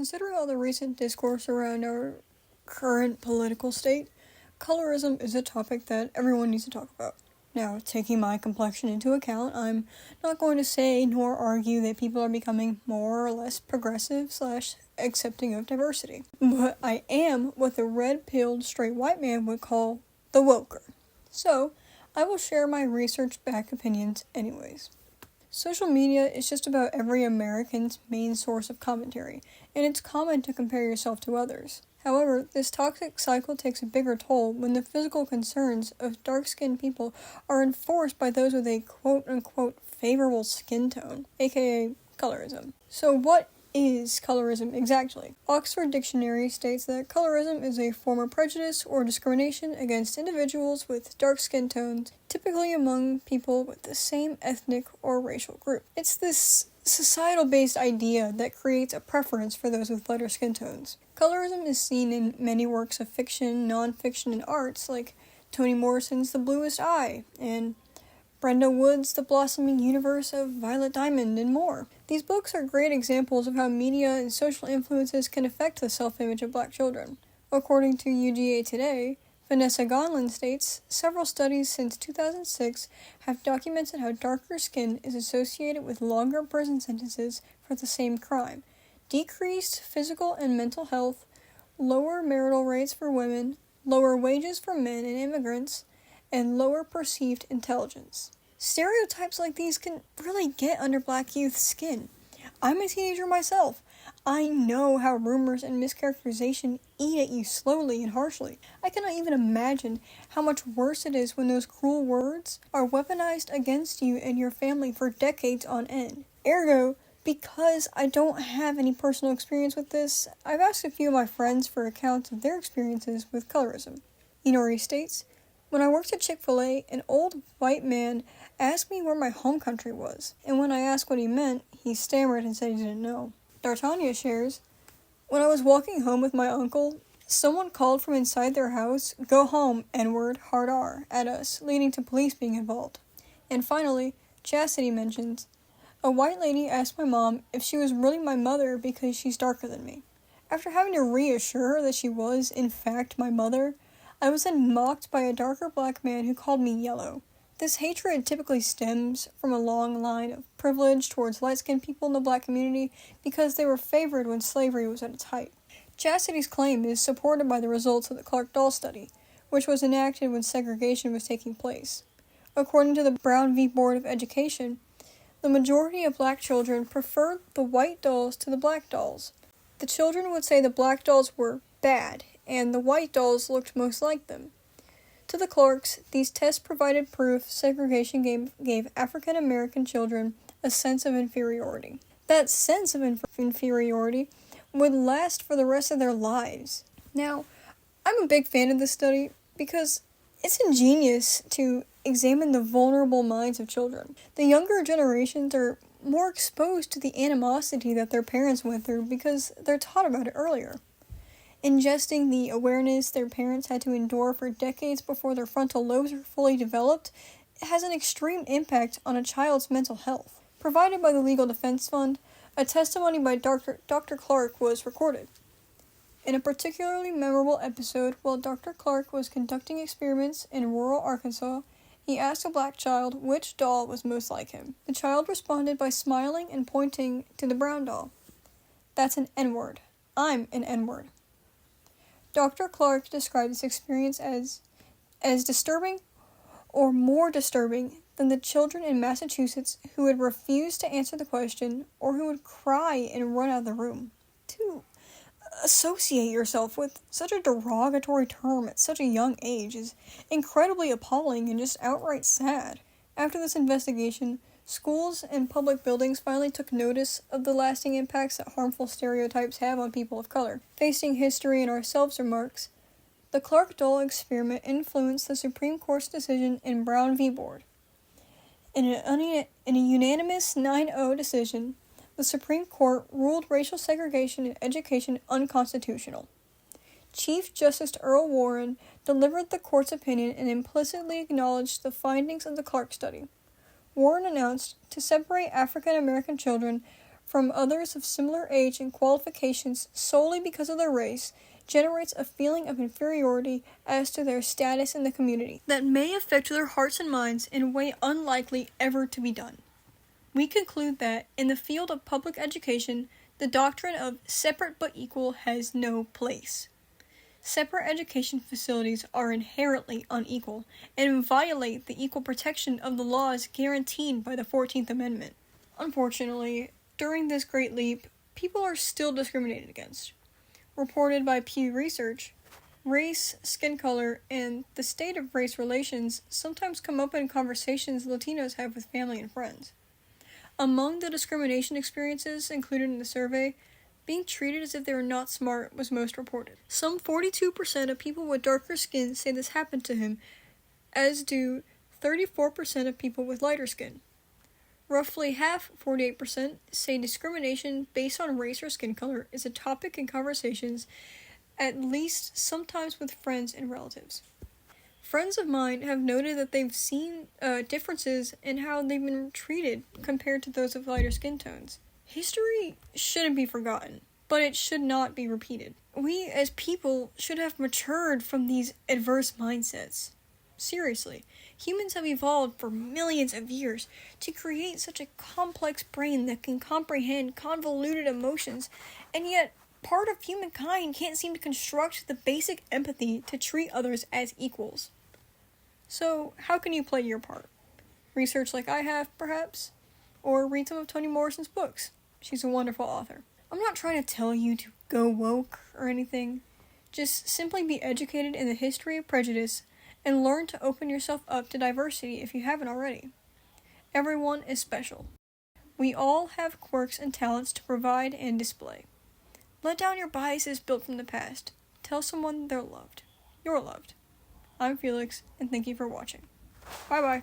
Considering all the recent discourse around our current political state, colorism is a topic that everyone needs to talk about. Now, taking my complexion into account, I'm not going to say nor argue that people are becoming more or less progressive / accepting of diversity. But I am what the red-pilled straight white man would call the woker. So, I will share my research-backed opinions anyways. Social media is just about every American's main source of commentary, and it's common to compare yourself to others. However, this toxic cycle takes a bigger toll when the physical concerns of dark-skinned people are enforced by those with a quote-unquote favorable skin tone, aka colorism. So what is colorism exactly? Oxford Dictionary states that colorism is a form of prejudice or discrimination against individuals with dark skin tones, typically among people with the same ethnic or racial group. It's this societal-based idea that creates a preference for those with lighter skin tones. Colorism is seen in many works of fiction, non-fiction, and arts, like Toni Morrison's The Bluest Eye, and Brenda Wood's The Blossoming Universe of Violet Diamond, and more. These books are great examples of how media and social influences can affect the self-image of Black children. According to UGA Today, Vanessa Gonlin states, several studies since 2006 have documented how darker skin is associated with longer prison sentences for the same crime, decreased physical and mental health, lower marital rates for women, lower wages for men and immigrants, and lower perceived intelligence. Stereotypes like these can really get under Black youth's skin. I'm a teenager myself. I know how rumors and mischaracterization eat at you slowly and harshly. I cannot even imagine how much worse it is when those cruel words are weaponized against you and your family for decades on end. Ergo, because I don't have any personal experience with this, I've asked a few of my friends for accounts of their experiences with colorism. Inori states, when I worked at Chick-fil-A, an old white man asked me where my home country was, and when I asked what he meant, he stammered and said he didn't know. D'Artagnan shares, when I was walking home with my uncle, someone called from inside their house, "Go home, N-word, hard R," at us, leading to police being involved. And finally, Chastity mentions, a white lady asked my mom if she was really my mother because she's darker than me. After having to reassure her that she was, in fact, my mother, I was then mocked by a darker Black man who called me yellow. This hatred typically stems from a long line of privilege towards light-skinned people in the Black community because they were favored when slavery was at its height. Chastity's claim is supported by the results of the Clark doll study, which was enacted when segregation was taking place. According to the Brown v. Board of Education, the majority of Black children preferred the white dolls to the Black dolls. The children would say the Black dolls were bad, and the white dolls looked most like them. To the Clarks, these tests provided proof segregation gave African American children a sense of inferiority. That sense of inferiority would last for the rest of their lives. Now, I'm a big fan of this study because it's ingenious to examine the vulnerable minds of children. The younger generations are more exposed to the animosity that their parents went through because they're taught about it earlier. Ingesting the awareness their parents had to endure for decades before their frontal lobes were fully developed has an extreme impact on a child's mental health. Provided by the Legal Defense Fund, a testimony by Dr. Clark was recorded. In a particularly memorable episode, while Dr. Clark was conducting experiments in rural Arkansas, he asked a Black child which doll was most like him. The child responded by smiling and pointing to the brown doll. That's an N-word. I'm an N-word. Dr. Clark described this experience as disturbing or more disturbing than the children in Massachusetts who would refuse to answer the question or who would cry and run out of the room. To associate yourself with such a derogatory term at such a young age is incredibly appalling and just outright sad. After this investigation, schools and public buildings finally took notice of the lasting impacts that harmful stereotypes have on people of color. Facing history and ourselves remarks, the Clark doll experiment influenced the Supreme Court's decision in Brown v. Board. In a unanimous 9-0 decision, the Supreme Court ruled racial segregation in education unconstitutional. Chief Justice Earl Warren delivered the court's opinion and implicitly acknowledged the findings of the Clark study. Warren announced to separate African American children from others of similar age and qualifications solely because of their race generates a feeling of inferiority as to their status in the community that may affect their hearts and minds in a way unlikely ever to be done. We conclude that, in the field of public education, the doctrine of separate but equal has no place. Separate education facilities are inherently unequal and violate the equal protection of the laws guaranteed by the 14th Amendment. Unfortunately, during this great leap, people are still discriminated against. Reported by Pew Research, race, skin color, and the state of race relations sometimes come up in conversations Latinos have with family and friends. Among the discrimination experiences included in the survey, being treated as if they were not smart was most reported. Some 42% of people with darker skin say this happened to him, as do 34% of people with lighter skin. Roughly half, 48%, say discrimination based on race or skin color is a topic in conversations, at least sometimes with friends and relatives. Friends of mine have noted that they've seen differences in how they've been treated compared to those of lighter skin tones. History shouldn't be forgotten, but it should not be repeated. We, as people, should have matured from these adverse mindsets. Seriously, humans have evolved for millions of years to create such a complex brain that can comprehend convoluted emotions, and yet part of humankind can't seem to construct the basic empathy to treat others as equals. So, how can you play your part? Research like I have, perhaps? Or read some of Toni Morrison's books. She's a wonderful author. I'm not trying to tell you to go woke or anything. Just simply be educated in the history of prejudice and learn to open yourself up to diversity if you haven't already. Everyone is special. We all have quirks and talents to provide and display. Let down your biases built from the past. Tell someone they're loved. You're loved. I'm Felix, and thank you for watching. Bye-bye.